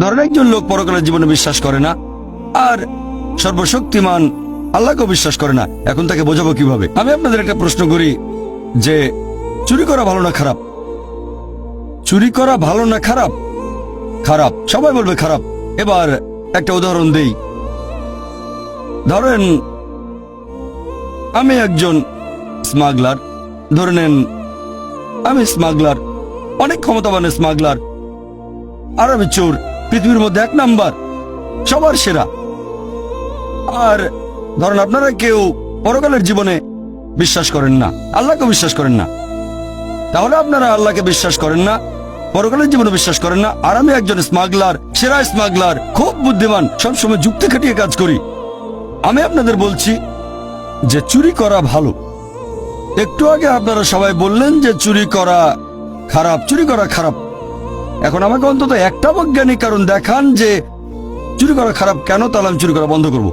ধরেন একজন লোক পরকালের জীবনে বিশ্বাস করে না আর সর্বশক্তিমান আল্লাহকেও বিশ্বাস করে না, এখন তাকে বোঝাবো কিভাবে? আমি আপনাদের একটা প্রশ্ন করি যে চুরি করা ভালো না খারাপ? চুরি করা ভালো না খারাপ? খারাপ, সবাই বলবে খারাপ। এবার একটা উদাহরণ দেই। ধরেন আমি একজন স্মাগলার, ধরে নেন আমি স্মাগলার, অনেক ক্ষমতাবান স্মাগলার, আর আমি চোর, পৃথিবীর মধ্যে 1 নাম্বার, সবার সেরা। আর ধরেন আপনারা কেউ পরকালের জীবনে বিশ্বাস করেন না, আল্লাহকে বিশ্বাস করেন না, তাহলে আপনারা আল্লাহকে বিশ্বাস করেন না, পরকালের জীবনে বিশ্বাস করেন না, আর আমি একজন স্মাগলার, সেরা স্মাগলার, খুব বুদ্ধিমান, সবসময় যুক্তি খাটিয়ে কাজ করি। আমি আপনাদের বলছি যে চুরি করা ভালো। একটু আগে আপনারা সবাই বললেন যে চুরি করা খারাপ, চুরি করা খারাপ। এখন আমাকে অন্তত একটা বৈজ্ঞানিক কারণ দেখান যে চুরি করা খারাপ কেন, তাহলে আমি চুরি করা বন্ধ করব।